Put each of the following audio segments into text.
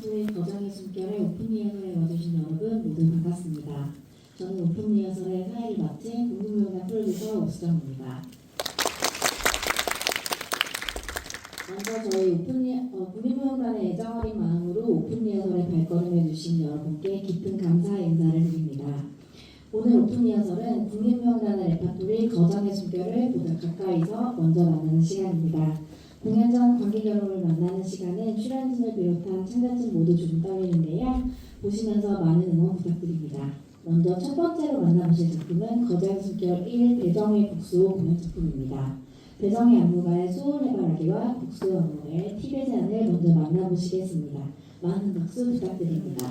저희 거장의 숨결에 오픈 리허설에 와주신 여러분 모두 반갑습니다. 저는 오픈 리허설의 사회를 맡은 공동명단 프로듀서 옥수정입니다. 먼저 저희 국립무용단의 애정어린 마음으로 오픈 리허설에 발걸음해주신 여러분께 깊은 감사 인사를 드립니다. 오늘 오픈 리허설은 국립무용단의 레파토리 거장의 숨결을 보다 가까이서 먼저 만나는 시간입니다. 공연 전 관객 여러분을 만나는 시간은 출연진을 비롯한 창단진 모두 좀 떨리는데요. 보시면서 많은 응원 부탁드립니다. 먼저 첫 번째로 만나보실 작품은 거장의 숨결 1 배정의 복수 공연 작품입니다. 배정의 안무가의 소울해바라기와 복수 안무의 티베제안을 먼저 만나보시겠습니다. 많은 박수 부탁드립니다.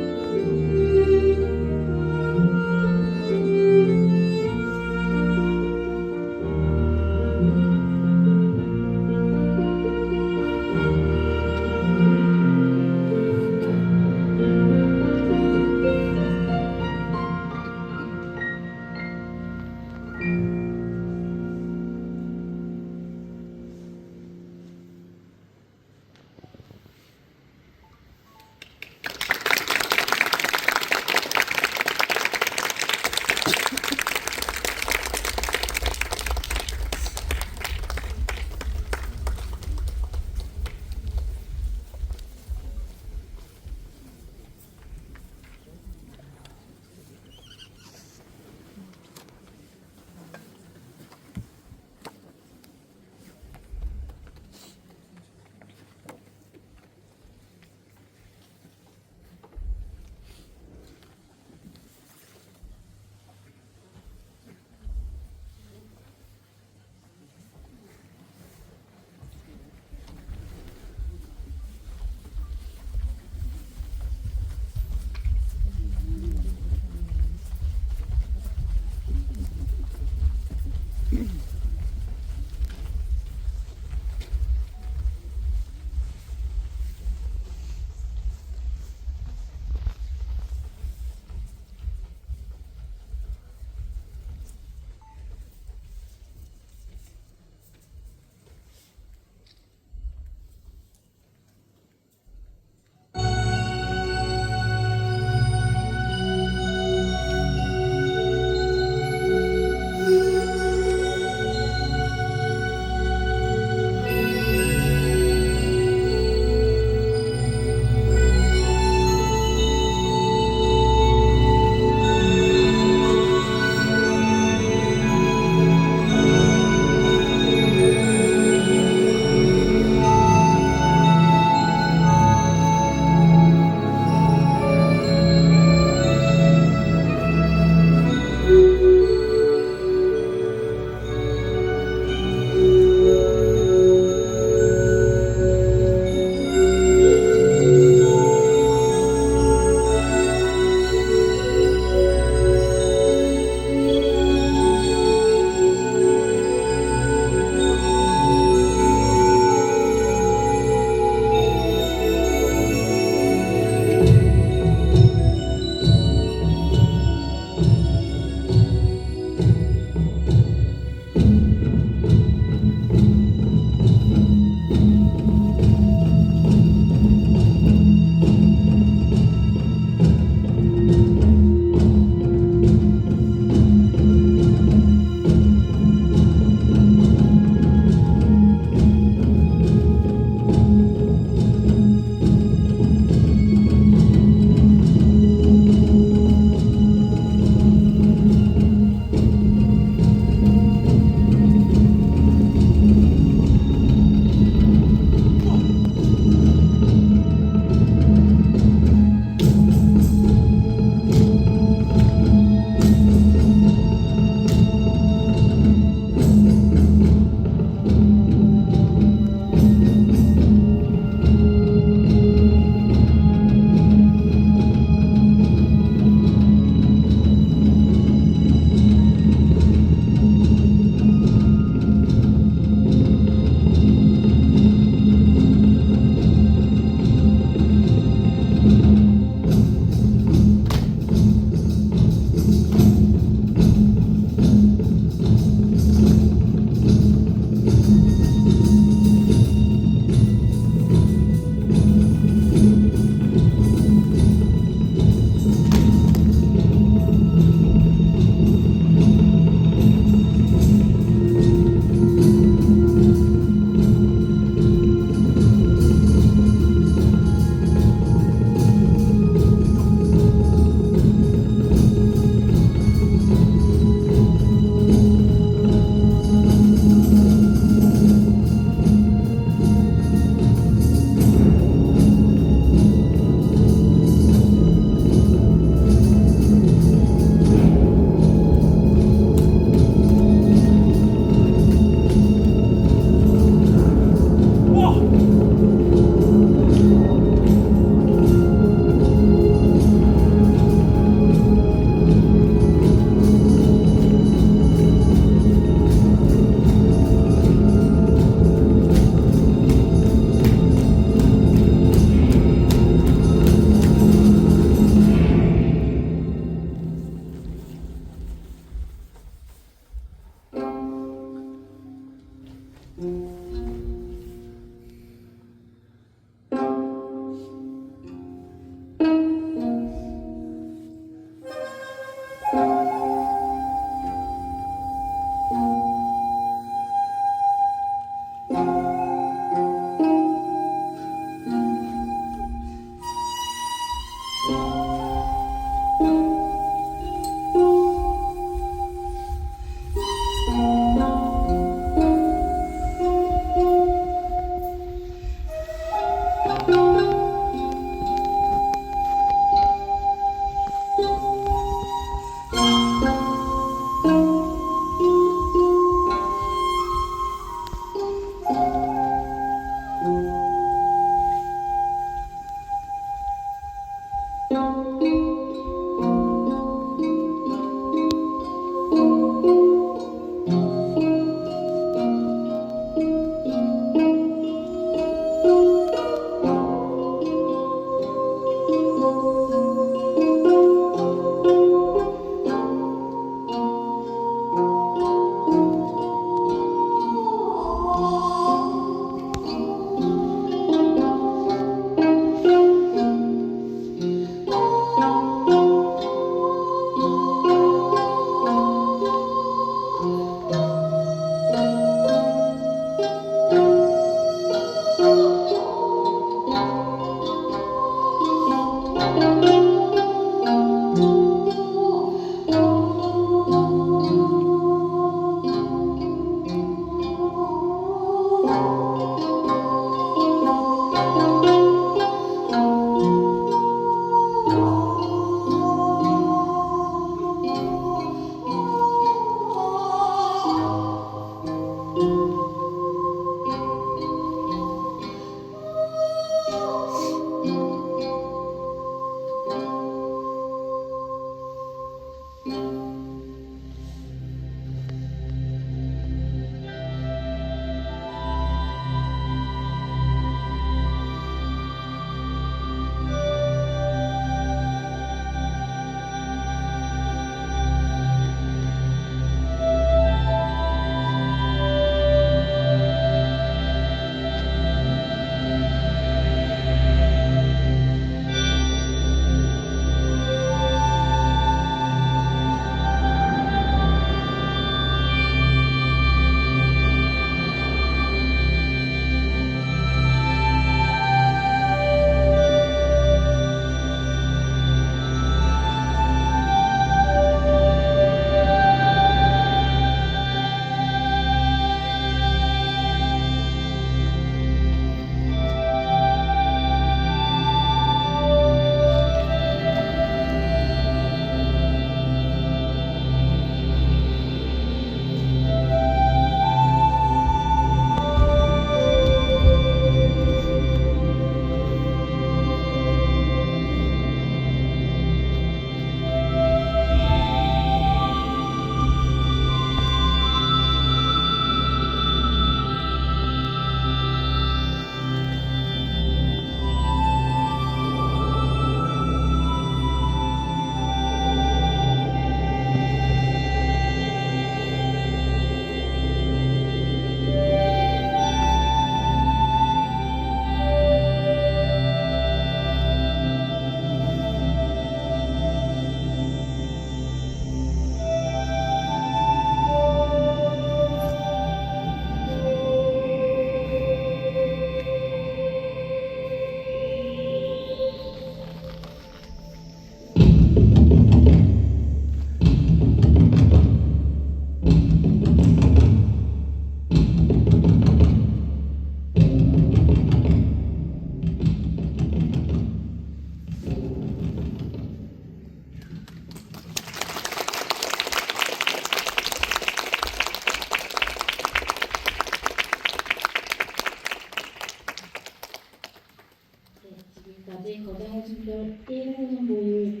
지금까지 거장의 순결 1회선 보유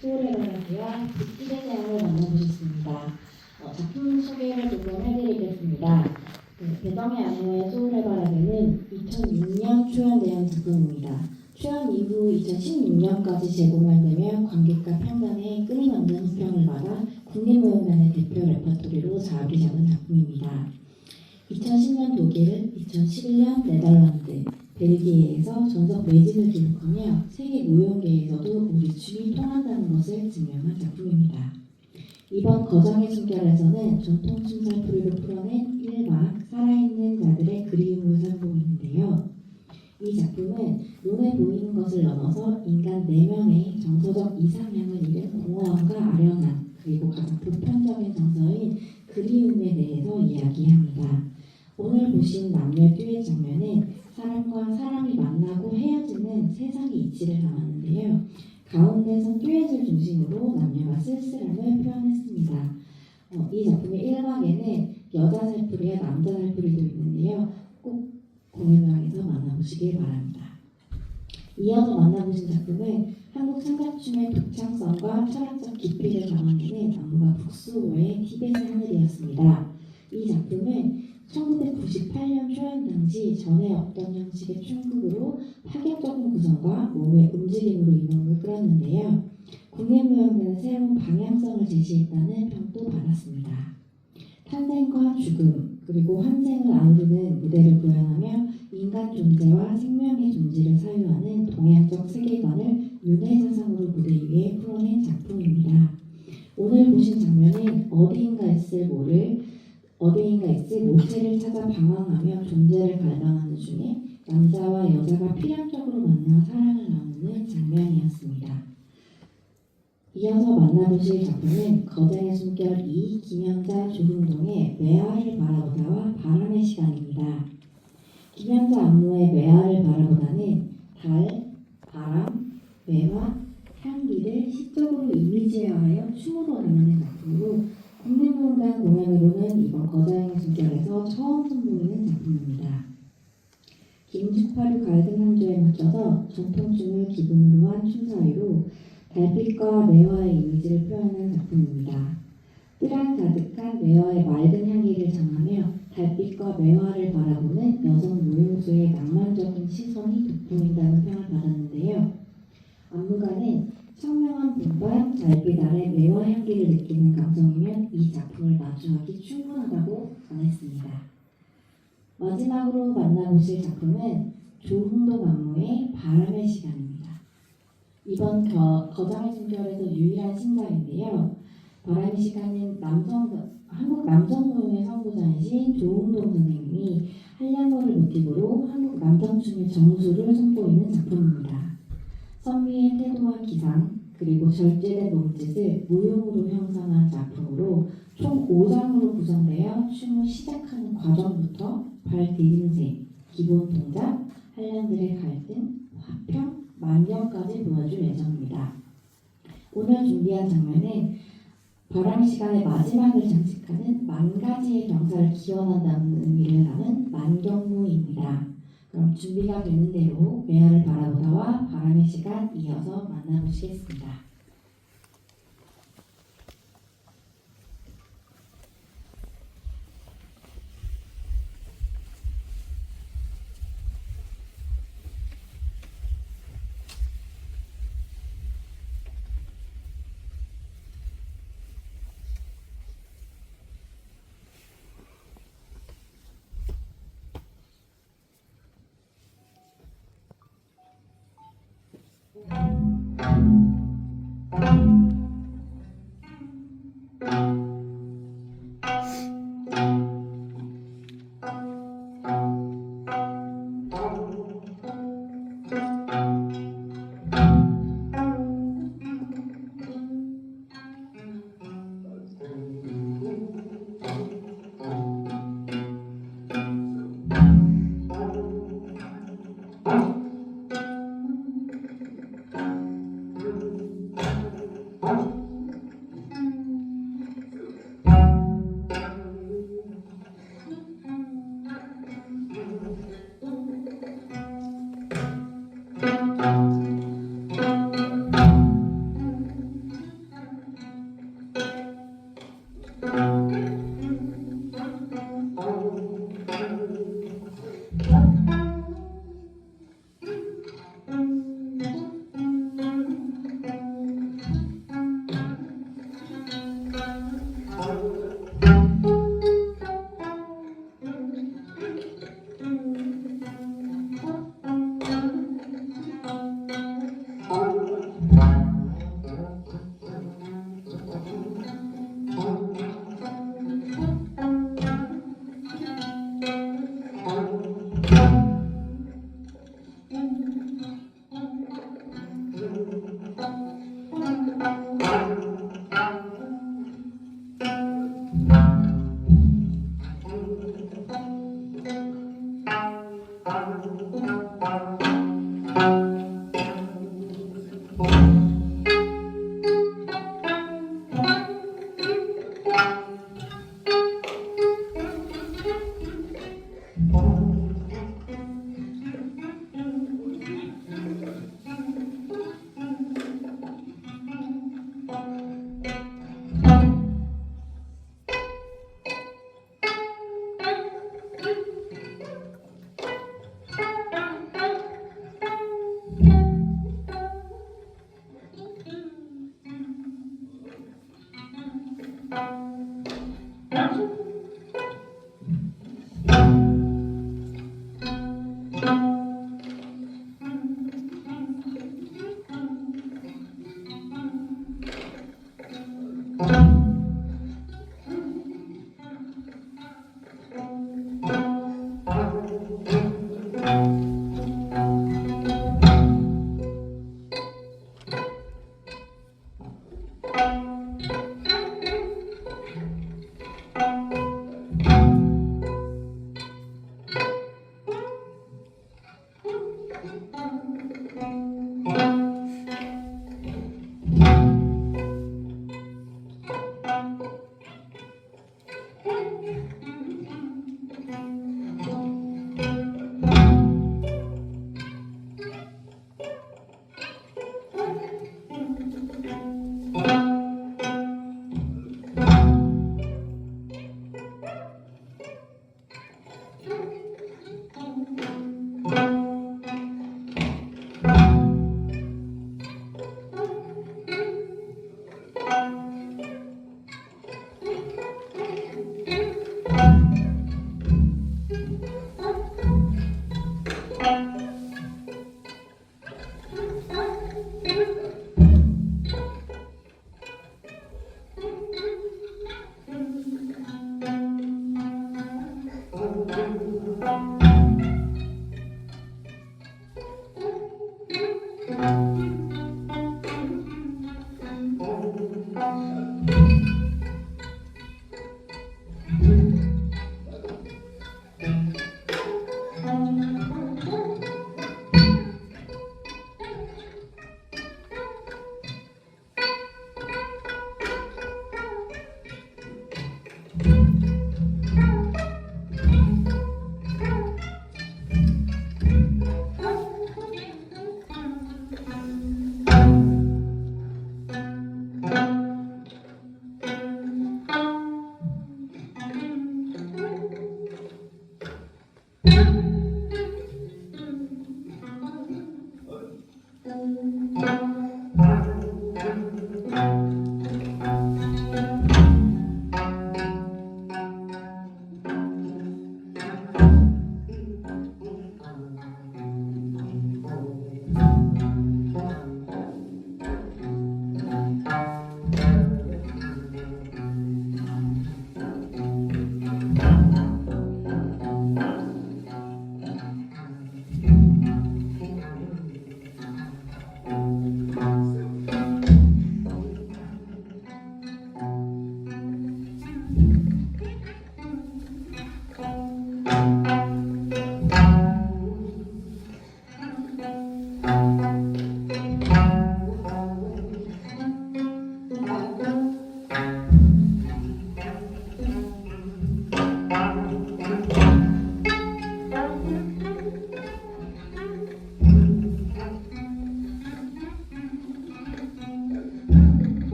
소울의 바라기와 빗길의 태양을 만나보셨습니다. 작품 소개를 조금 해드리겠습니다. 배경의 아내와의 소울의 바라기는 2006년 초연된 작품입니다. 초연 이후 2016년까지 재공연되며 관객과 평단의 끊임없는 호평을 받아 국립무용단의 대표 레퍼토리로 자리를 잡은 작품입니다. 2010년 독일, 2011년 네덜란드, 벨기에에서 전석 매진을 기록하며 세계 무용계에서도 우리 춤이 통한다는 것을 증명한 작품입니다. 이번 거장의 숨결에서는 전통 춤살풀이로 풀어낸 1막 살아있는 자들의 그리움을 선보이는데요. 이 작품은 눈에 보이는 것을 넘어서 인간 내면의 정서적 이상향을 잃은 공허함과 아련함, 그리고 가장 보편적인 정서인 그리움에 대해서 이야기합니다. 오늘 보신 남녀 듀엣 장면은 사람과 사람이 만나고 헤어지는 세상의 이치를 담았는데요. 가운데서 듀엣을 중심으로 남녀가 쓸쓸함을 표현했습니다. 이 작품의 1막에는 여자 살풀이와 남자 살풀이도 있는데요. 꼭 공연장에서 만나보시길 바랍니다. 이어서 만나보신 작품은 한국 창작춤의 독창성과 철학적 깊이를 담아내는 안무가 북수호의 티벳의 하늘이었습니다. 이 작품은 1998년 초연 당시 전에 없던 형식의 춤극으로 파격적인 구성과 몸의 움직임으로 인원을 끌었는데요. 국내무용단은 새로운 방향성을 제시했다는 평도 받았습니다. 탄생과 죽음 그리고 환생을 아우르는 무대를 구현하며 인간 존재와 생명의 존재를 사유하는 동양적 세계관을 윤회사상으로 무대 위에 풀어낸 작품입니다. 오늘 보신 장면은 어디인가 있을 모체를 찾아 방황하며 존재를 갈망하는 중에 남자와 여자가 필연적으로 만나 사랑을 나누는 장면이었습니다. 이어서 만나보실 작품은 거장의 숨결 2 김연자 조흥동의 매화를 바라보다와 바람의 시간입니다. 김연자 안무의 매화를 바라보다는 달, 바람, 매화, 향기를 시적으로 이미지화하여 춤으로 담아낸 작품으로 국내무용단 공연으로는 이번 거장의 숨결에서 처음 선보이는 작품입니다. 김주파류 갈등 한조에 맞춰서 전통춤을 기본으로 한 춤사위로 달빛과 매화의 이미지를 표현한 작품입니다. 뜰한 가득한 매화의 맑은 향기를 전하며 달빛과 매화를 바라보는 여성 무용수의 낭만적인 시선이 돋보인다는 평을 받았는데요. 안무가는 청명한 봄밤 달빛 아래 매화 향기를 느끼는 감성이면 이 작품을 마주하기 충분하다고 전했습니다. 마지막으로 만나보실 작품은 조흥동 안무의 바람의 시간입니다. 이번 거장의 숨결에서 유일한 신작인데요. 바람의 시간은 한국 남성무용의 선구자이신 조흥동 선생님이 한량거를 모티브로 한국 남성춤의 정수를 선보이는 작품입니다. 선미의 태도와 기상, 그리고 절제된 몸짓을 무용으로 형성한 작품으로 총 5장으로 구성되어 춤을 시작하는 과정부터 발 디딤새, 기본 동작, 한량들의 갈등, 화평, 만경까지 보여줄 예정입니다. 오늘 준비한 장면은 바람의 시간의 마지막을 장식하는 만 가지의 병사를 기원한다는 의미를 담은 만경무입니다. 그럼 준비가 되는 대로 매화를 바라보다와 바람의 시간 이어서 만나보시겠습니다.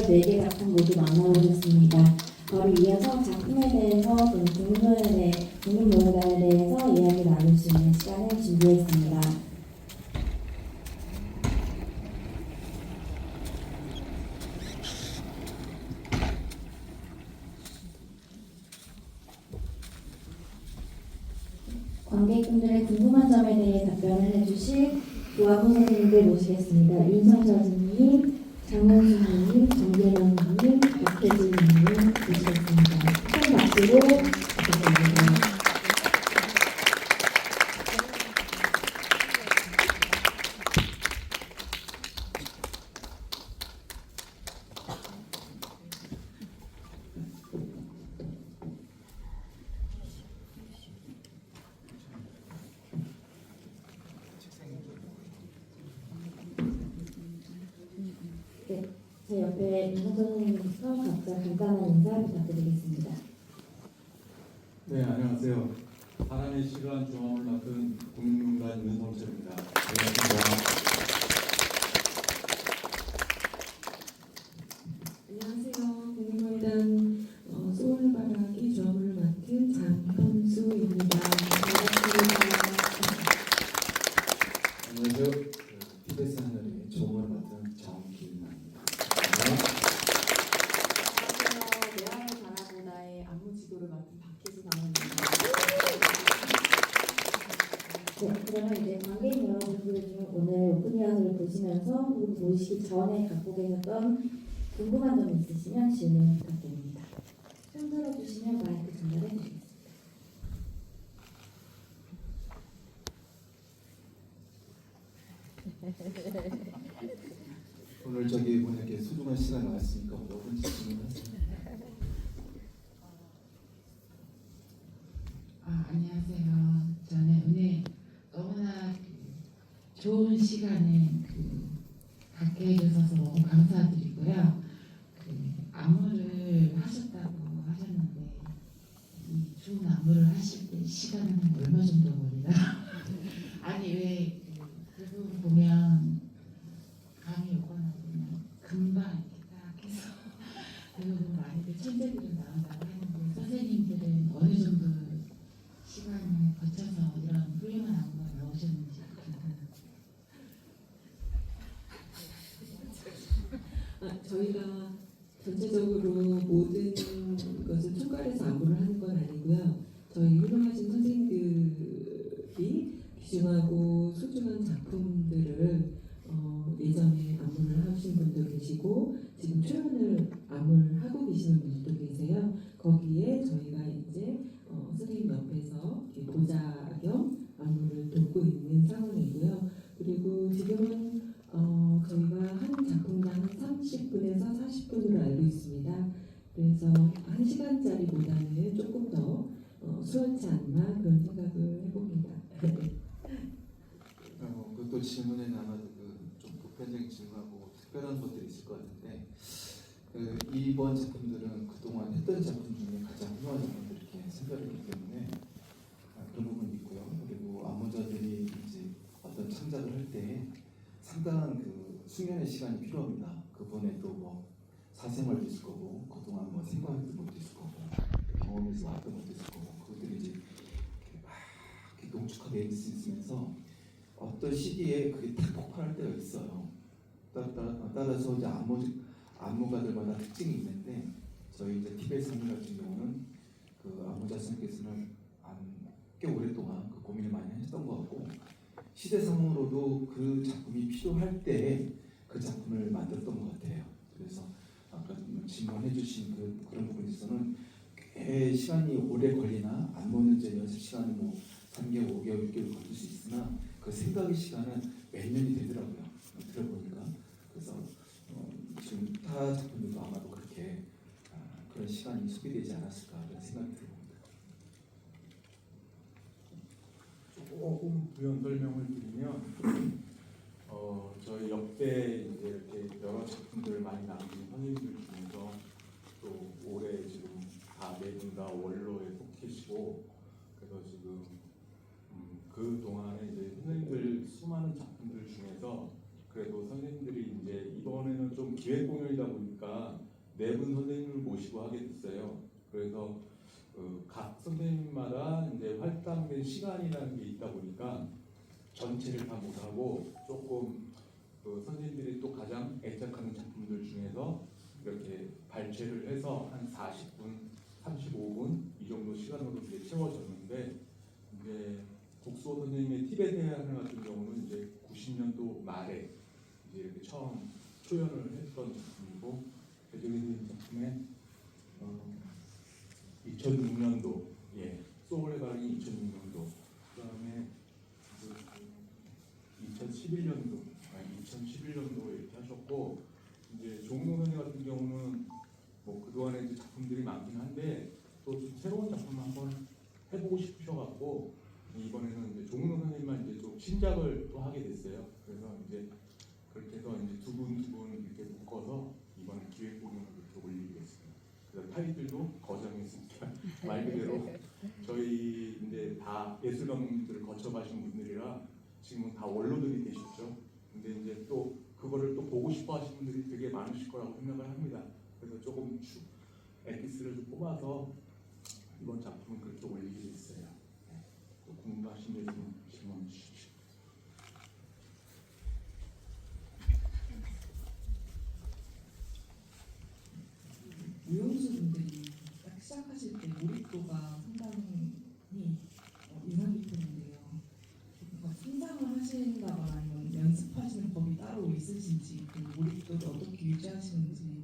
4개 작품 모두 만나보셨습니다. 바로 이어서 작품에 대해서 좀 국립묘연단에 대해서 이야기 나눌 수 있는 시간을 준비했습니다. 관객분들의 궁금한 점에 대해 답변을 해주실 조합원 선생님들 모시겠습니다. 윤성철 선생님, 장원수 선생님, 정재현 선생님, 박혜진 선생님 모시겠습니다. 큰 박수로 부탁드립니다. 네, 제 옆에 윤성철 선생님부터 각자 간단한 인사 부탁드리겠습니다. 네, 안녕하세요. 하나의 시간 조합을 맡은 국립문관 윤성철입니다. 반갑습니다. 안녕하세요. 국립묘연단 소울바라기 조합을 맡은 장현수입니다. 반갑습니다. 안녕하세요. TBS 하늘의 조합을 맡은 정길만입니다. 안녕하세요. 내안을 바라보다의 안무 지도를 맡은 박혜진 아나운서입니다. 네, 그러면 이제 관객 여러분들 중 오늘 오픈리허설을 보시면서 혹은 보시기 전에 갖고 계셨던 궁금한 점 있으시면 질문 부탁드립니다. 손 들어주시면 마이크 전달해 주시겠습니다. 오늘 저기 이렇게 소중한 시간 나왔으니까 뭐든지 질문하세요. 안녕하세요. 저는 오늘 너무나 좋은 시간을 갖게 해주셔서 너무 감사드리고요. 안무를 하셨다고 하셨는데 이 좋은 안무를 하실 때 시간은 얼마 정도 걸리나? 아니 왜 그분 보면 감이 오거나 그냥 금방 이렇게 딱 해서 대부분 많이들 천재들은 나온다고 하는데 선생님들은 어느 정도 시간을 거쳐서 이런 훌륭한 안무가 나오셨는지 저희가 전체적으로 모든 것을 총괄해서 안무를 하는 건 아니고요. 저희 훌륭하신 선생님들이 귀중하고 소중한 작품들을 예전에 안무를 하신 분도 계시고 지금 초연을 안무를 하고 계시는 분들도 계세요. 거기에 저희가 이제 선생님 옆에서 보좌 겸 안무를 돕고 있는 상황이고요. 그리고 지금은 저희가 한 작품당 30분에서 40분으로 알고 있습니다. 그래서 1시간짜리보다는 조금 더 수월치 않나 그런 생각을 해봅니다. 그것도 질문에 남아도 좀 보편적인 질문하고 특별한 것들이 있을 것 같은데 이번 작품들은 그동안 했던 작품 중에 가장 훌륭한 작품들 이렇게 선별했기 때문에 그런 부분이 있고요. 그리고 안무자들이 이제 어떤 창작을 할 때 상당한 숙련의 시간이 필요합니다. 그분에도 뭐 사생활도 있을 거고 그동안 뭐 생각했던 것도 있을 거고 경험에서 왔던 것도 있을 거고 그것들이 이제 이렇게 농축화되어 있으면서 어떤 시기에 그게 탁 폭발할 때가 있어요. 따라서 이제 안무가들마다 특징이 있는데 저희 이제 TBS 상무 같은 경우는 안무자 선생님께서는 꽤 오랫동안 고민을 많이 하셨던 것 같고 시대상으로도 그 작품이 필요할 때 그 작품을 만들었던 것 같아요. 그래서 아까 질문해주신 그런 부분에 있어서는 꽤 시간이 오래 걸리나 안무는 이제 연습 시간은 뭐 3개월, 5개월, 6개월 걸릴 수 있으나 그 생각의 시간은 몇 년이 되더라고요. 들어보니까. 그래서 지금 타 작품들도 아마도 그렇게 그런 시간이 소비되지 않았을까 그런 생각이 들어봅니다. 조금 부연 설명을 드리면 저희 역대 이제 이렇게 여러 작품들을 많이 남긴 선생님들 중에서 또 올해 지금 다 네 분 다 원로에 속해시고 그래서 지금 그 동안에 이제 선생님들 수많은 작품들 중에서 그래도 선생님들이 이제 이번에는 좀 기획 공연이다 보니까 네 분 선생님을 모시고 하게 됐어요. 그래서 각 선생님마다 이제 할당된 시간이라는 게 있다 보니까 전체를 다 못하고 조금 선생님들이 또 가장 애착하는 작품들 중에서 이렇게 발췌를 해서 한 40분, 35분 이 정도 시간으로 이제 채워졌는데 이제 국수호 선생님의 티베트 해안 같은 경우는 이제 90년도 말에 이제 이렇게 처음 초연을 했던 작품이고 배정희 선생님 작품에 2006년도 소울의 바람이 2006년도 그다음에 2011년도 이렇게 하셨고 이제 조문호 선생 같은 경우는 뭐 그동안에 이제 작품들이 많긴 한데 또 좀 새로운 작품을 한번 해보고 싶으셔갖고 이번에는 이제 조문호 선생님만 이제 좀 신작을 또 하게 됐어요. 그래서 이제 그렇게 해서 이제 두 분 이렇게 묶어서 이번에 기획 공연을 이렇게 올리게 됐습니다. 그래서 타이틀도 거정했으니까 말 그대로 저희 이제 다 예술 감독님들을 거쳐가신 분들이라 지금은 다 원로들이 되셨죠. 근데 이제 또 그거를 또 보고 싶어 하시는 분들이 되게 많으실 거라고 생각을 합니다. 그래서 조금 엑기스를 좀 뽑아서 이번 작품을 그렇게 올리게 됐어요. 또 궁금하신 데 있으면 질문 주십시오. 무용수분들이 딱 시작하실 때 몰입도가 상당히 인상 깊었는데요. 상상을 하신다거나 아니면 연습하시는 법이 따로 있으신지 그 몰입도를 어떻게 유지하시는지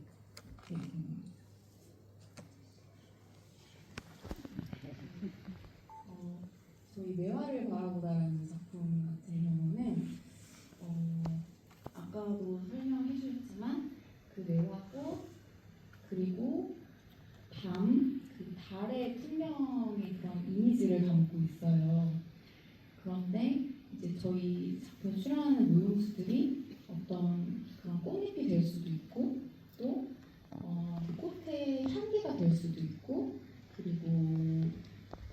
저희 매화를 바라보다라는 작품 같은 경우는 아까도 설명해 주셨지만 그 매화꽃 그리고 그 달의 풍경의 그런 이미지를 담고 있어요. 그런데 이제 저희 작품 출연하는 무용수들이 어떤 그런 꽃잎이 될 수도 있고 또 그 꽃의 향기가 될 수도 있고 그리고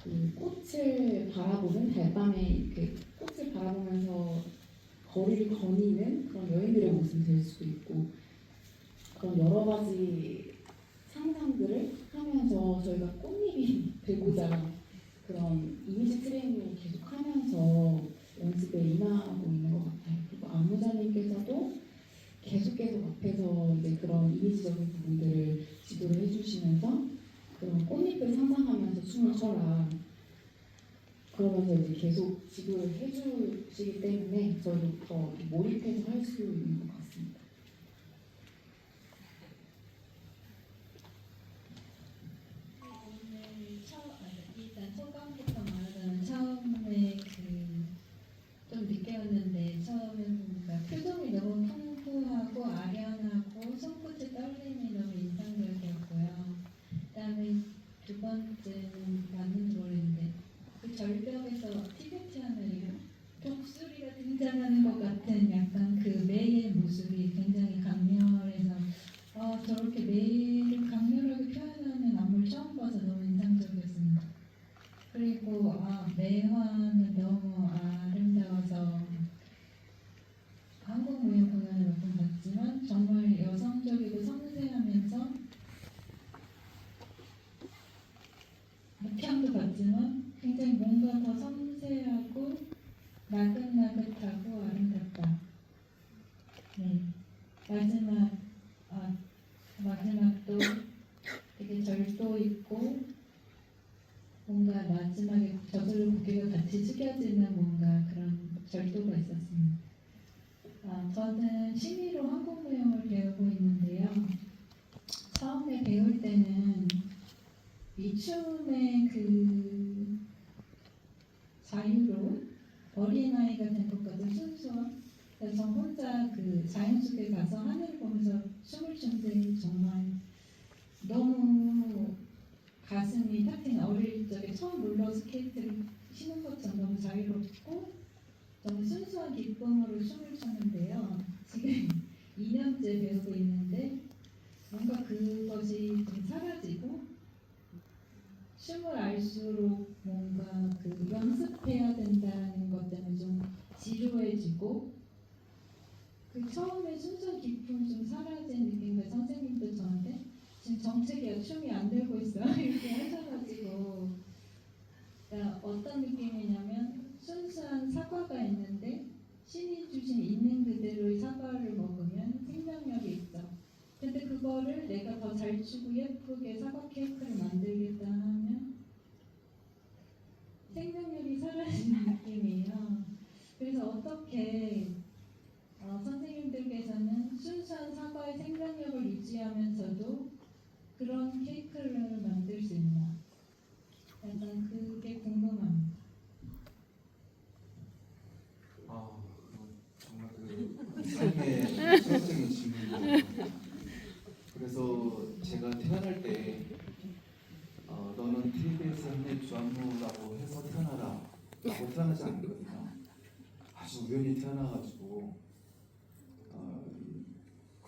그 꽃을 바라보는 달밤에 이렇게 꽃을 바라보면서 거리를 거니는 그런 여인들의 모습이 될 수도 있고 그런 여러 가지 상상들을 하면서 저희가 꽃잎이 되고자 그런 이미지 트레이닝을 계속하면서 연습에 임하고 있는 것 같아요. 그리고 안무자님께서도 계속 앞에서 이제 그런 이미지적인 부분들을 지도를 해주시면서 그런 꽃잎을 상상하면서 춤을 춰라. 그러면서 이제 계속 지도를 해주시기 때문에 저희도 더 몰입해서 할 수 있는 것 같습니다. 오늘 일단 소감부터 말하자면 처음에 좀 늦게 왔는데 처음에 보니까 표정이 너무 풍부하고 아련하고 손끝의 떨림이 너무 인상적이었고요. 그다음에 두 번째는 맞는지 모르겠는데 그 절벽에서 티베티아널이요 독수리가 등장하는 것 같은 약간 그 매의 모습이 굉장히 강렬해서 저렇게 매를 강렬하게 표현하는 안무를 처음 봐서 너무 인상적이었습니다. 그리고 매화는 너무 아름다워서 한국 무용 공연을 몇 번 봤지만 정말 여성적이고 섬세하면서 목향도 봤지만 굉장히 뭔가 더 섬세하고 나긋나긋하고 아름답다. 네. 마지막도 되게 절도 있고 뭔가 마지막에 저절로 고개가 같이 숙여지는 뭔가 그런 절도가 있었습니다. 저는 취미로 한국 무용을 배우고 있는데요. 처음에 배울 때는 이 춤의 그 자유로운 어린아이가 된 것 같은 순수함. 그래서 혼자 그 자연 속에 가서 하늘을 보면서 춤을 추는데 정말 너무 가슴이 탁 트인 어릴 적에 처음 롤러스케이트를 신은 것처럼 너무 자유롭고 너무 순수한 기쁨으로 춤을 췄는데요. 지금 2년째 배우고 있는데 뭔가 그것이 좀 사라지고 춤을 알수록 뭔가 그 연습해야 된다는 것 때문에 좀 지루해지고 그 처음에 순수한 기쁨 좀 사라진 느낌인데 선생님도 저한테 지금 정책이 춤이 안 되고 있어 이렇게 하셔가지고 그러니까 어떤 느낌이냐면 순수한 사과가 있는데 신이 주신 있는 그대로의 사과를 먹으면 생명력이 있죠. 근데 그거를 내가 더 잘 추고 예쁘게 사과 케이크를 만들겠다 하면 생명력이 사라지는 느낌이에요. 그래서 어떻게 선생님들께서는 순수한 사과의 생명력을 유지하면서도 그런 케이크를 만들 수 있나? 약간 그게 궁금합니다. 정말 그 삶의 철학적인 질문이에요. 그래서 제가 태어날 때 너는 TBS 한해 주안무라고 해서 태어나라 라고 태어나지 않았거든요. 아주 우연히 태어나가지고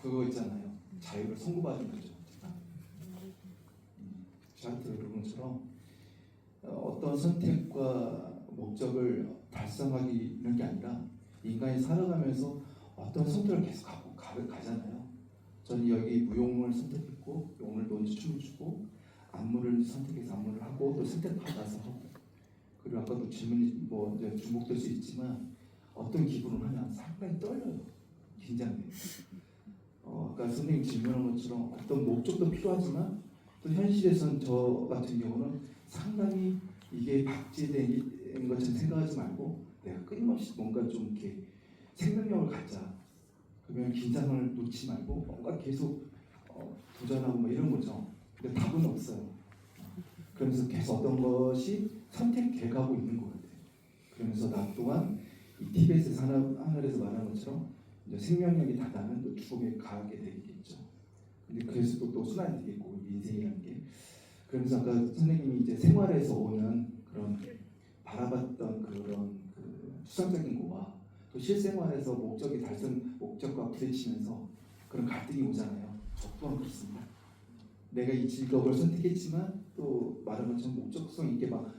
그거 있잖아요. 자유를 선고받은 거죠. 샤르트 그런 것처럼 어떤 선택과 목적을 달성하기 이런 게 아니라 인간이 살아가면서 어떤 선택을 계속 가잖아요. 저는 여기 무용을 선택했고 오늘도 이제 춤을 추고 안무를 선택해서 안무를 하고 또 선택받아서 하고 그리고 아까도 질문이 뭐 이제 중복될 수 있지만 어떤 기분을 하냐 상당히 떨려요. 긴장돼요. 아까 선생님 질문한 것처럼 어떤 목적도 필요하지만 또 현실에서는 저 같은 경우는 상당히 이게 박제된 것처럼 생각하지 말고 내가 끊임없이 뭔가 좀 이렇게 생명력을 갖자. 그러면 긴장을 놓지 말고 뭔가 계속 도전하고 뭐 이런 거죠. 근데 답은 없어요. 그러면서 계속 어떤 것이 선택돼가고 있는 것 같아요. 그러면서 나 또한 이 TBS 하늘에서 말한 것처럼 이제 생명력이 닿다면 또 죽음에 가게 되겠죠. 근데 그래서 또 순환이 되겠고 인생이라는 게. 그러면서 아까 선생님이 이제 생활에서 오는 그런 바라봤던 그런 추상적인 거와 또 실생활에서 목적과 부딪히면서 그런 갈등이 오잖아요. 저 또한 그렇습니다. 내가 이 직업을 선택했지만 또 말한 것처럼 목적성 있게 막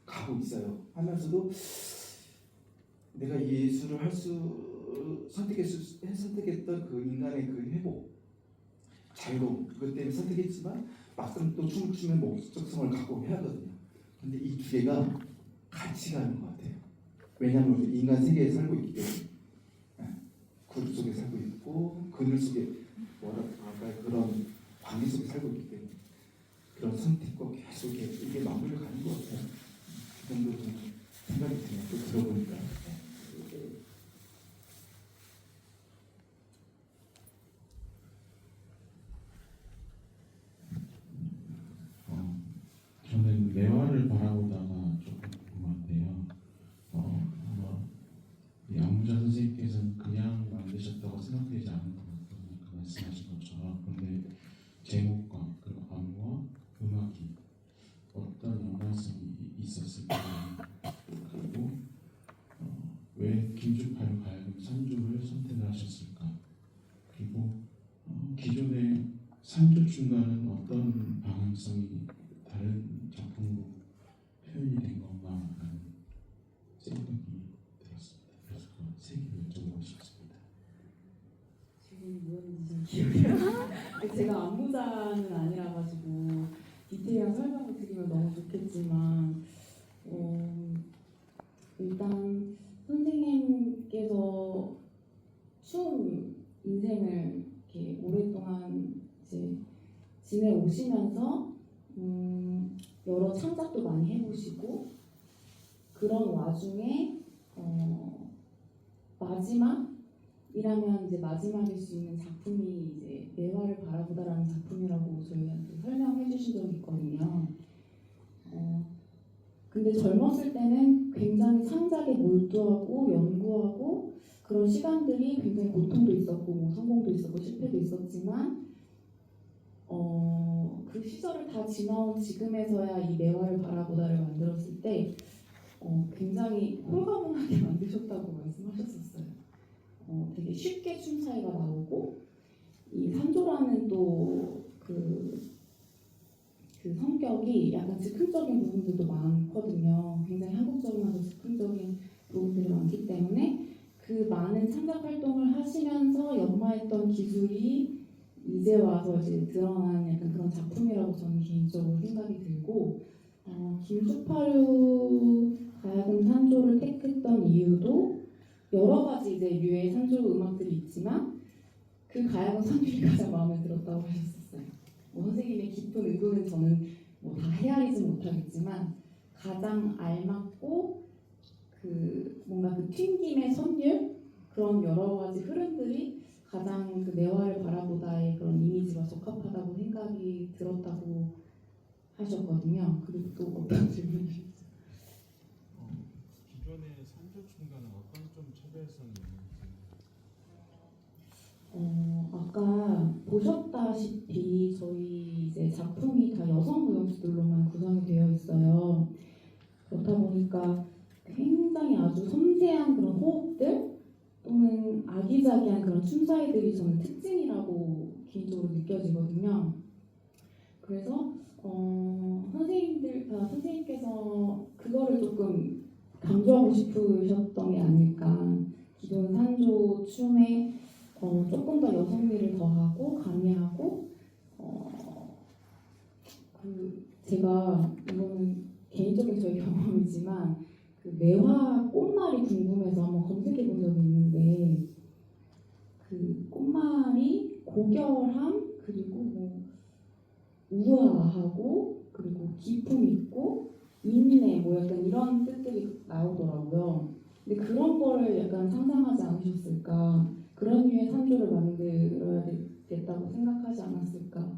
가고 있어요. 하면서도 내가 이 예술을 선택했던 그 인간의 그 회복, 자유로움 그것 때문에 선택했지만 막상 또 춤을 추면 목적성을 갖고 해야 하거든요. 근데 이 두 개가 같이 가는 것 같아요. 왜냐하면 우리 인간 세계에 살고 있기 때문에 그룹 속에 살고 있고 그늘 속에 그런 관계 속에 살고 있기 때문에 그런 선택과 계속 이게 마무리를 가는 것 같아요. 그 정도 좀 생각이 드네요. 또 들어보니까. 저는 매화를 바라보다가 조금 궁금한데요. 아마 이 안무자 선생님께서는 그냥 만드셨다고 생각되지 않는 것 같거든요. 그 말씀하신 것처럼. 그런데 제목과 그리고 안무와 음악이 어떤 연관성이 있었을까? 그리고 왜 김주파를 가야금 산주를 선택을 하셨을까? 그리고 기존의 산주춤과는 어떤 방향성이 다른 작품으로 표현이 된 건가라는 생각이 들었습니다. 그래서 그 세 개를 여쭤보고 싶습니다. 질문이 뭐였는지 기억이 안 나요. 제가 안무자는 아니라 가지고 디테일한 설명을 드리면 너무 좋겠지만 일단 선생님께서 춤 인생을 이렇게 오랫동안 이제 지내오시면서 여러 창작도 많이 해보시고 그런 와중에 마지막이라면 이제 마지막일 수 있는 작품이 이제 매화를 바라보다라는 작품이라고 저희한테 설명해 주신 적이 있거든요. 근데 젊었을 때는 굉장히 창작에 몰두하고 연구하고 그런 시간들이 굉장히 고통도 있었고 뭐 성공도 있었고 실패도 있었지만 그 시절을 다 지나온 지금에서야 이 매화를 바라보다를 만들었을 때 굉장히 홀가분하게 만드셨다고 말씀하셨었어요. 되게 쉽게 춤 차이가 나오고 이 산조라는 또 그 성격이 약간 즉흥적인 부분들도 많거든요. 굉장히 한국적이면서 즉흥적인 부분들이 많기 때문에 그 많은 창작 활동을 하시면서 연구했던 기술이 이제 와서 이제 드러난 약간 그런 작품이라고 저는 개인적으로 생각이 들고 김주파류 가야금 산조를 택했던 이유도 여러 가지 이제 류의 산조 음악들이 있지만 그 가야금 산조가 가장 마음에 들었다고 하셨었어요. 뭐 선생님의 깊은 의도는 저는 뭐 다 헤아리지 못하겠지만 가장 알맞고 그 뭔가 그 튕김의 선율 그런 여러 가지 흐름들이 가장 그 내화를 바라보다의 그런 이미지와 적합하다고 생각이 들었다고 하셨거든요. 그리고 또 어떤 질문이 기존의 산조충과는 어떤 좀 차별성이 있는지. 아까 보셨다시피 저희 이제 작품이 다 여성 무용수들로만 구성이 되어 있어요. 그렇다 보니까 굉장히 아주 섬세한 그런 호흡들 또는 아기자기한 그런 춤사위들이 저는 특징이라고 개인적으로 느껴지거든요. 그래서 선생님께서 그거를 조금 강조하고 싶으셨던 게 아닐까. 기존 산조 춤에 조금 더 여성미를 더하고 가미하고 제가 이거는 개인적인 저희 경험이지만 그 매화 꽃말이 궁금해서 한번 검색해 본 적이 있는데 그 꽃말이 고결함 그리고 뭐 우아하고 그리고 기품 있고 인내 뭐 약간 이런 뜻들이 나오더라고요. 근데 그런 거를 약간 상상하지 않으셨을까? 그런 류의 산조를 만들어야겠다고 생각하지 않았을까?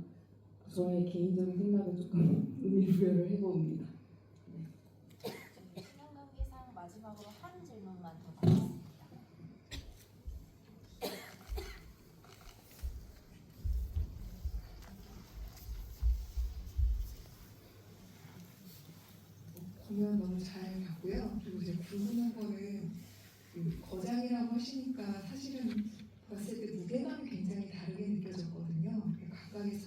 저의 개인적인 생각을 조금 의미부여를 해봅니다. 수명관계상 마지막으로 한 질문만 더 받겠습니다. 공연 너무 잘 봤고요. 그리고 이제 궁금한 거는 그 거장이라고 하시니까 사실은 봤을 때 무게감이 굉장히 다르게 느껴졌거든요. 각각의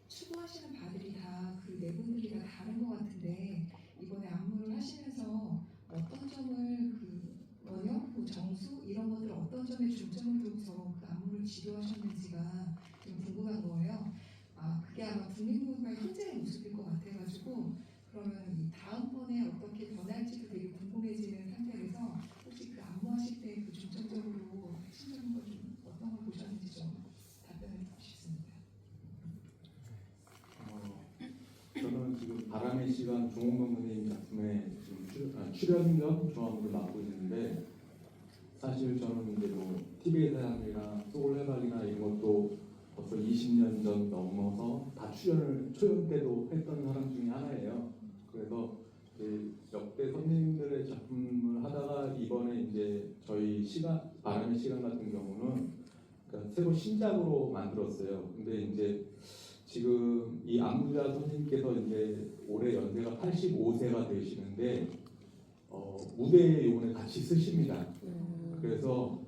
추구하시는 바들이 다 그 네 분들이 다 다른 것 같은데 이번에 안무를 하시면서 어떤 점을 그 원형, 뭐 정수 이런 것들 어떤 점에 중점을 두고서 그 안무를 지도하셨는지가 좀 궁금한 거예요. 그게 아마 국민무용가의 현재의 모습일 것 같아가지고 그러면 이 다음번에 어떻게 변할지도 되게 궁금해지는 상태에서 혹시 그 안무하실 때 그 중점적으로 핵심적인 걸 좀 어떤 걸 보셨는지 좀 답변을 듣고 싶습니다. 저는 지금 바람의 시간 종홍범 선생님 작품에 지금 출연 겸 조합으로 맡고 있는데 사실 저는 이제 뭐 TV의 사람이나 소울해박이나 이런 것도 벌써 20년 전 넘어서 다 초연 때도 했던 사람 중에 하나예요. 그래서 역대 선생님들의 작품을 하다가 이번에 이제 저희 바람의 시간 같은 경우는 그러니까 새로 신작으로 만들었어요. 근데 이제 지금 이 안무자 선생님께서 이제 올해 연세가 85세가 되시는데 무대에 이번에 같이 쓰십니다. 그래서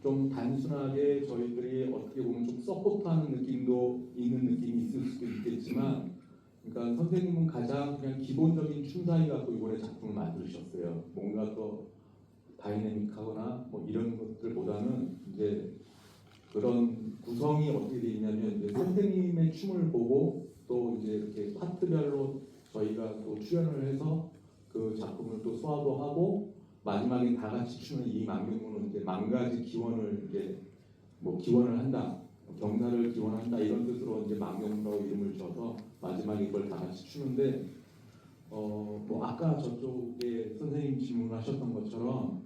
좀 단순하게 저희들이 어떻게 보면 좀 서포트하는 느낌도 있는 느낌이 있을 수도 있겠지만 그러니까 선생님은 가장 그냥 기본적인 춤사위 갖고 이번에 작품을 만드셨어요. 뭔가 더 다이내믹하거나 뭐 이런 것들보다는 이제 그런 구성이 어떻게 되어 있냐면 이제 선생님의 춤을 보고 또 이제 이렇게 파트별로 저희가 또 출연을 해서 그 작품을 또 소화도 하고 마지막에 다 같이 추는 이 만경무는 이제 만 가지 기원을 이제 뭐 기원을 한다, 경사를 기원한다 이런 뜻으로 이제 만경무라고 이름을 줘서 마지막에 이걸 다 같이 추는데 뭐 아까 저쪽에 선생님 질문하셨던 것처럼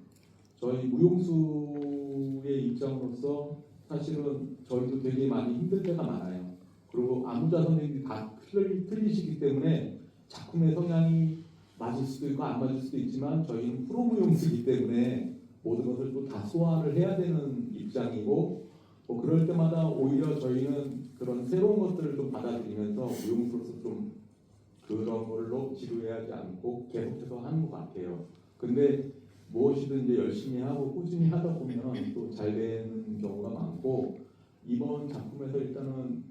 저희 무용수의 입장으로서 사실은 저희도 되게 많이 힘들 때가 많아요. 그리고 안무자 선생님들이 다 틀리시기 때문에 작품의 성향이 맞을 수도 있고 안 맞을 수도 있지만 저희는 프로무용수이기 때문에 모든 것을 또 다 소화를 해야 되는 입장이고 뭐 그럴 때마다 오히려 저희는 그런 새로운 것들을 좀 받아들이면서 무용수로서 좀 그런 걸로 지루해하지 않고 계속해서 하는 것 같아요. 근데 무엇이든 이제 열심히 하고 꾸준히 하다 보면 또 잘 되는 경우가 많고 이번 작품에서 일단은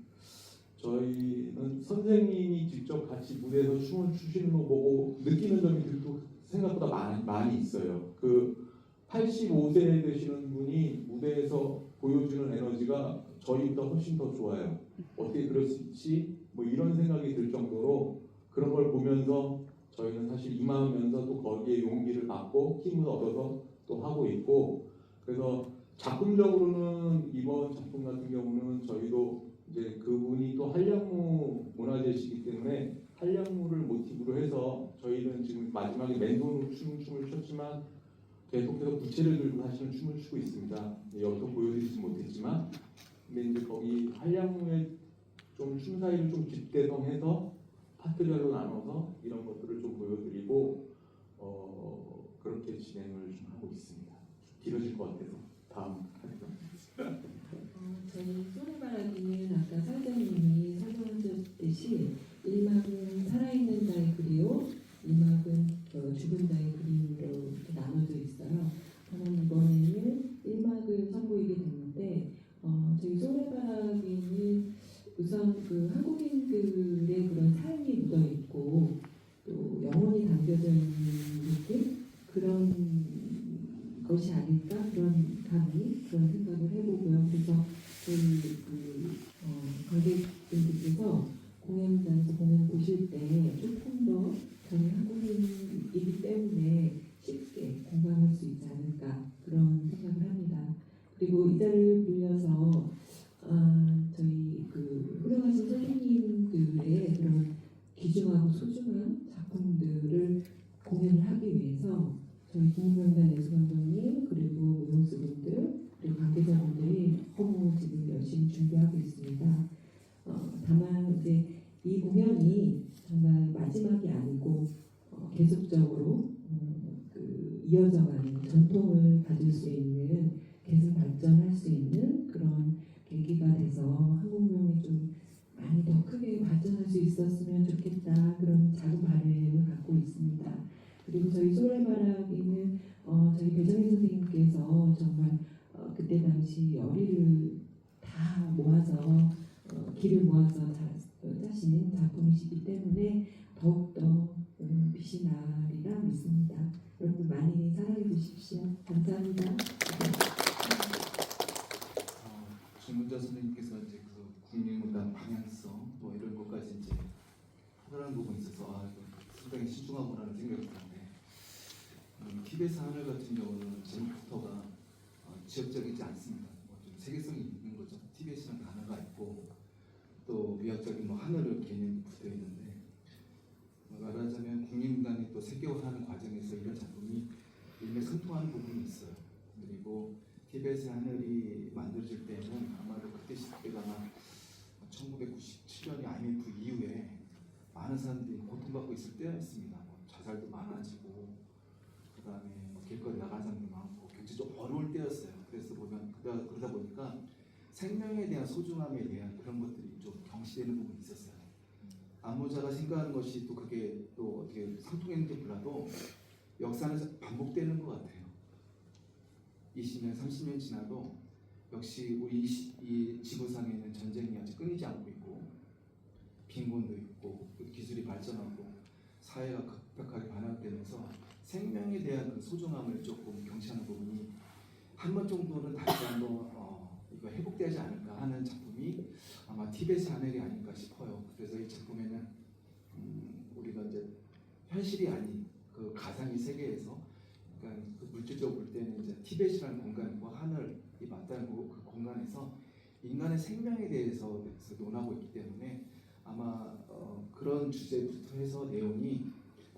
저희는 선생님이 직접 같이 무대에서 춤을 추시는 거 보고 느끼는 점이 또 생각보다 많이 있어요. 그 85세 되시는 분이 무대에서 보여주는 에너지가 저희보다 훨씬 더 좋아요. 어떻게 그럴 수 있지? 뭐 이런 생각이 들 정도로 그런 걸 보면서 저희는 사실 임하면서 또 거기에 용기를 갖고 힘을 얻어서 또 하고 있고, 그래서 작품적으로는 이번 작품 같은 경우는 저희도 이제 그분이 또 한량무 문화재시기 때문에 한량무를 모티브로 해서 저희는 지금 마지막에 맨손으로 춤을 췄지만 계속해서 부채를 들고 사실은 춤을 추고 있습니다. 여기서 보여드리지 못했지만, 근데 이제 거기 한량무의 좀 춤 사이를 좀 집대성해서 파트별로 나눠서 이런 것들을 좀 보여드리고 그렇게 진행을 좀 하고 있습니다. 길어질 것 같아서 다음 하겠습니다. 저희 소리바라기는 아까 사장님이 설명하셨듯이 1막은 살아있는 자의 글이요, 2막은 죽은 자의 그림으로 이렇게 나눠져 있어요. 저는 이번에는 1막을 선보이게 됐는데 저희 소리바라기는 우선 그 한국인들의 그런 삶이 묻어 있고 또 영혼이 담겨져 있는 느낌, 그런 것이 아닐까, 그런 감히 그런 생각을 해보고요. 그래서 저희 관객분들께서 공연장에서 공연 보실 때 조금 더 저희 한국인이기 때문에 쉽게 공감할 수 있지 않을까, 그런 생각을 합니다. 그리고 이 자리를 빌려서 저희 그 훌륭하신 선생님들의 그런 귀중하고 소중한 작품들을 공연을 하기 위해서 저희 국립영단 예술감독님 그리고 무용수분들 그리고 관계자분들이 너무 지금 열심히 준비하고 있습니다. 다만 이제 이 공연이 정말 마지막이 아니고 계속적으로 이어져가는 전통을 가질 수 있는, 계속 발전할 수 있는 그런 계기가 돼서 한국무용이 좀 많이 더 크게 발전할 수 있었으면 좋겠다, 그런 작은 바람을 갖고 있습니다. 그리고 저희 소래바라기는 저희 배정희 선생님께서 정말 그때 당시 열의를 다 모아서 길을 모아서 짜신 작품이시기 때문에 더욱더 빛이 나리라 믿습니다. 여러분 많이 사랑해 주십시오. 감사합니다. 김문자 선생님께서 이제 그 국립문단 방향성 뭐 이런 것까지 이제 하라는 부분이 있어서 상당히 신중하구나라는 생각이 드는데, TBS 하늘 같은 경우는 제목부터가 지역적이지 않습니다. 좀 세계성이 있는 거죠. TBS는 단어가 있고 또 위학적인 하늘을 개념이 붙어 있는데, 말하자면 국립문단이 또 세계화하는 과정에서 이런 작품이 일맥상통하는 부분이 있어요. 그리고 TBS 하늘이 만들어질 때는 아마도 그때 시대가 1997년이 IMF 이후에 많은 사람들이 고통받고 있을 때였습니다. 자살도 많아지고 그다음에 길거리 나간 사람도 많고 경제적으로 어려울 때였어요. 그래서 그러다 보니까 생명에 대한 소중함에 대한 그런 것들이 좀 경시되는 부분이 있었어요. 안무자가 생각하는 것이 또 그게 또 어떻게 상통했는지 몰라도 역사는 반복되는 것 같아요. 20년, 30년 지나도 역시 우리 이 지구상에는 전쟁이 아직 끊이지 않고 있고 빈곤도 있고 기술이 발전하고 사회가 급격하게 반환되면서 생명에 대한 그 소중함을 조금 경시하는 부분이 한 번 정도는 다시 한번 이거 회복되지 않을까 하는 작품이 아마 TBS 하늘이 아닐까 싶어요. 그래서 이 작품에는 우리가 이제 현실이 아닌 그 가상의 세계에서, 그러니까 그 물질적으로 볼 때는 이제 티벳이라는 공간과 하늘이 맞닿는 그 공간에서 인간의 생명에 대해서 논하고 있기 때문에 아마 그런 주제부터 해서 내용이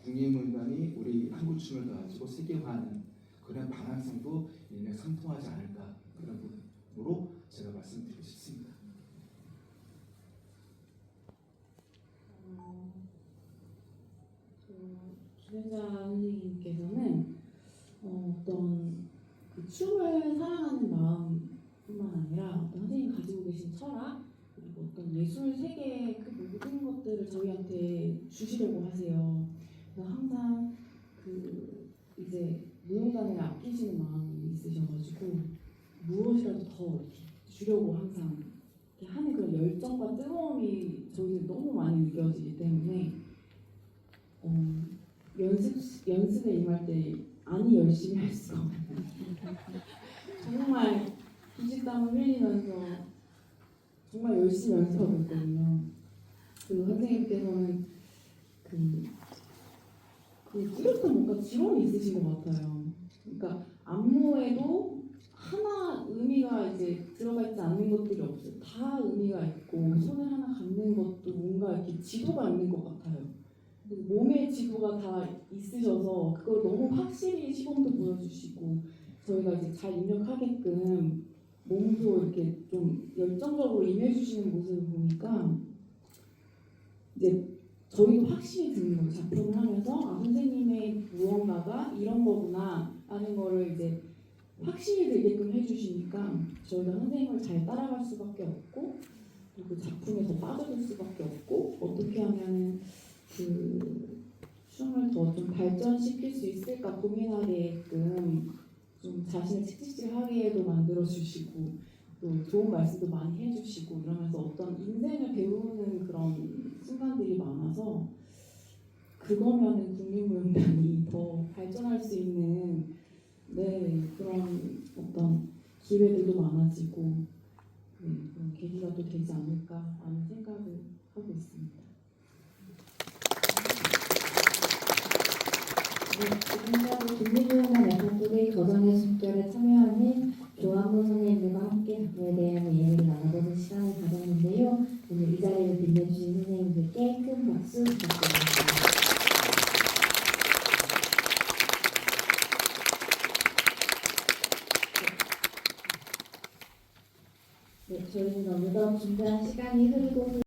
국립문단이 우리 한국춤을 가지고 세계화하는 그런 방향성도 일맥상통하지 않을까, 그런 부분으로 제가 말씀드리고 싶습니다. 김현자 선생님께서는 어떤 그 춤을 사랑하는 마음뿐만 아니라 어떤 선생님이 가지고 계신 철학, 그리고 어떤 예술 세계의 그 모든 것들을 저희한테 주시려고 하세요. 그래서 항상 그 이제 무용단을 아끼시는 마음이 있으셔가지고 무엇이라도 더 이렇게 주려고 항상 이렇게 하는 그런 열정과 뜨거움이 저희는 너무 많이 느껴지기 때문에 연습에 임할 때 아니 열심히 할 수가 없어요. 정말 피지땀을 흘리면서 정말 열심히 연습하고 있거든요. 그 선생님께서는 그 뚜렷한 뭔가 지론이 있으신 것 같아요. 그러니까 안무에도 하나 의미가 이제 들어가 있지 않는 것들이 없어요. 다 의미가 있고 손을 하나 갖는 것도 뭔가 이렇게 지도가 있는 것 같아요. 그리고 몸의 지도가 다 있으셔서 그걸 너무 확실히 시범도 보여주시고 저희가 이제 잘 입력하게끔 몸도 이렇게 좀 열정적으로 임해주시는 모습을 보니까 이제 저희도 확실히 듣는 거예요. 작품을 하면서 아 선생님의 무언가가 이런 거구나 하는 거를 이제 확실히 들게끔 해주시니까 저희가 선생님을 잘 따라갈 수밖에 없고 그리고 작품에 더 빠져들 수밖에 없고 어떻게 하면 그 춤을 더 좀 발전시킬 수 있을까 고민하게끔 좀 자신을 칙칙하게도 만들어주시고 또 좋은 말씀도 많이 해주시고 이러면서 어떤 인생을 배우는 그런 순간들이 많아서 그거면은 국립무용단이 더 발전할 수 있는 그런 어떤 기회들도 많아지고 그런 계기가 또 되지 않을까 하는 생각을 하고 있습니다. 지금까지 국립무용단 에포트의 거정의 숲결에 참여하는 조한문 선생님들과 함께 작품에 대한 이야기를 나눠보는 시간을 가졌는데요. 오늘 이 자리를 빛내주신 선생님들께 큰 박수 부탁드립니다. 네, 저희는 어느덧 준비한 시간이 흐르고